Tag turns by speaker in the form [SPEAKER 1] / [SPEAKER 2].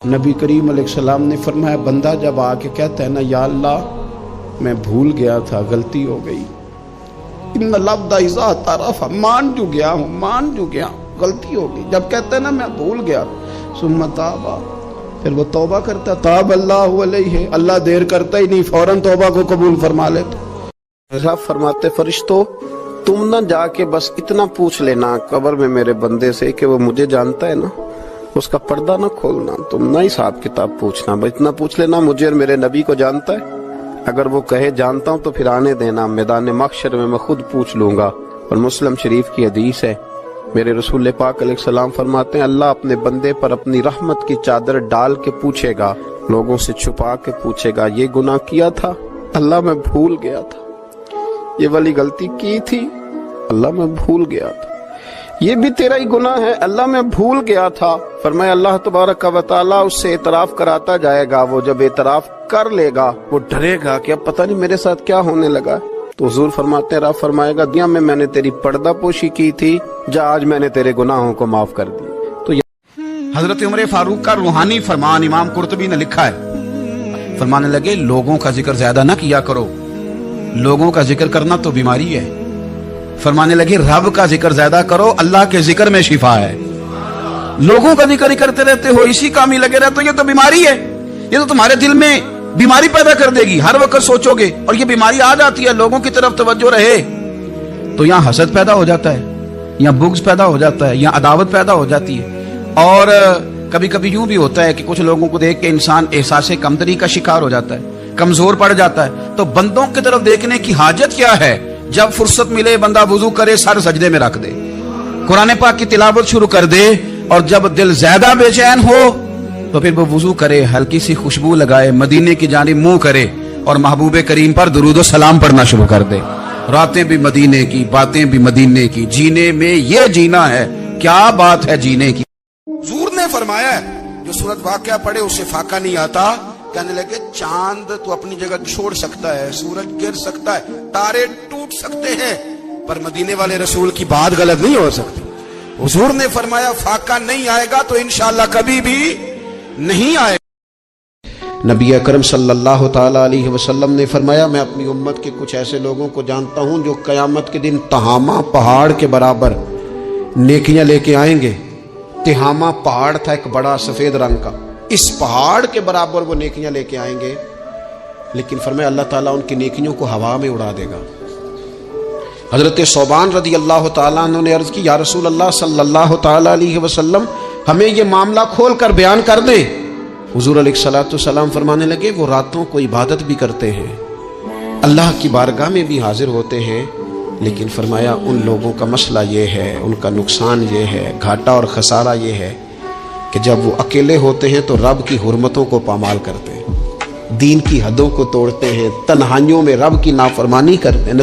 [SPEAKER 1] नबी करीम अलैहिस्सलाम ने फरमाया, बंदा जब आके कहता है ना, या अल्लाह मैं भूल गया था, गलती हो गई, इन लफ्ज़ इज़ा तरफ, मान जो गया हूँ, मान जो गया, गलती हो गई, जब कहते हैं ना मैं भूल गया, सुम्मा ताबा, फिर वो तौबा करता, ताब अल्लाहु अलैहि, अल्लाह देर करता ही नहीं, फौरन तौबा को कबूल फरमा लेता। रब फरमाते, फरिश्तों तुम ना जाके बस इतना पूछ लेना कब्र में मेरे बंदे से कि वो मुझे जानता है ना, उसका पर्दा ना खोलना, तुम ना हिसाब किताब पूछना, बस इतना पूछ लेना मुझे और मेरे नबी को जानता है, अगर वो कहे जानता हूं तो फिर आने देना, मैदान महशर में मैं खुद पूछ लूंगा। और मुस्लिम शरीफ की हदीस है, मेरे रसूल पाक अलैहिस्सलाम फरमाते हैं, अल्लाह अपने बंदे पर अपनी रहमत की चादर डाल के पूछेगा, लोगों से छुपा के पूछेगा, ये गुनाह किया था, अल्लाह मैं भूल गया था, ये वाली गलती की थी, अल्लाह मैं भूल गया था, ये भी तेरा ही गुनाह है, अल्लाह मैं भूल गया था। फरमाया अल्लाह तबारक व तआला उससे एतराफ कराता जाएगा, वो जब एतराफ कर लेगा वो डरेगा कि अब पता नहीं मेरे साथ क्या होने लगा। तो हुजूर फरमाते हैं, रब फरमाएगा, दुनिया में मैंने तेरी पर्दा पोशी की थी, जा आज मैंने तेरे गुनाहों को माफ कर दिया। तो हजरत उमर फारूक का रूहानी फरमान इमाम कुर्तुबी ने लिखा है, फरमाने लगे लोगों का जिक्र ज्यादा ना किया करो, लोगों का जिक्र करना तो बीमारी है। फरमाने लगे रब का जिक्र ज्यादा करो, अल्लाह के जिक्र में शिफा है। लोगों का जिक्र ही करते रहते हो, इसी काम ही लगे रहते हो, ये तो बीमारी है, ये तो तुम्हारे दिल में बीमारी पैदा कर देगी, हर वक्त सोचोगे, और ये बीमारी आ जाती है, लोगों की तरफ तवज्जो रहे तो यहाँ हसद पैदा हो जाता है, यहाँ बुग़्ज़ पैदा हो जाता है, यहाँ अदावत पैदा हो जाती है। और कभी कभी यूं भी होता है कि कुछ लोगों को देख के इंसान एहसास कमतरी का शिकार हो जाता है, कमजोर पड़ जाता है। तो बंदों की तरफ देखने की हाजत क्या है, जब फुर्सत मिले बंदा वुजू करे, सर सजदे में रख दे, कुरान पाक की तिलावत शुरू कर दे, और जब दिल ज्यादा बेचैन हो तो फिर वो वुजू करे, हल्की सी खुशबू लगाए, मदीने की जानिब मुंह करे और महबूबे करीम पर दुरूद सलाम पढ़ना शुरू कर दे। रातें भी मदीने की, बातें भी मदीने की, जीने में ये जीना है, क्या बात है जीने की। हुजूर ने फरमाया है, जो सूरत वाक़िया पढ़े उसे फाका नहीं आता। कहने लगे चांद तो अपनी जगह छोड़ सकता है, सूरज गिर सकता है, तारे टूट सकते हैं, पर मदीने वाले रसूल की बात गलत नहीं हो सकती। हुजूर ने फरमाया फाका नहीं आएगा तो इंशाअल्लाह कभी भी नहीं आएगा। नबी अकरम सल्लल्लाहु ताला अलैहि वसल्लम ने फरमाया, मैं अपनी उम्मत के कुछ ऐसे लोगों को जानता हूं जो कयामत के दिन तहामा पहाड़ के बराबर नेकियां लेके आएंगे। तिहामा पहाड़ था एक बड़ा सफेद रंग का, इस पहाड़ के बराबर वो नेकियां लेके आएंगे, लेकिन फरमाया अल्लाह ताला उनकी नेकियों को हवा में उड़ा देगा। हजरत सौबान रदी अल्लाह ताला अन्हु ने अर्ज की, या रसूल अल्लाह सल्लल्लाहु ताला अलैहि वसल्लम हमें ये मामला खोल कर बयान कर दें। हुजूर अलैहिस्सलातु सलाम फरमाने लगे, वो रातों को इबादत भी करते हैं, अल्लाह की बारगाह में भी हाजिर होते हैं, लेकिन फरमाया उन लोगों का मसला ये है, उनका नुकसान ये है, घाटा और खसारा ये है कि जब वो अकेले होते हैं तो रब की हुर्मतों को पामाल करते हैं, दीन की हदों को तोड़ते हैं, तन्हाइयों में रब की नाफरमानी करते हैं।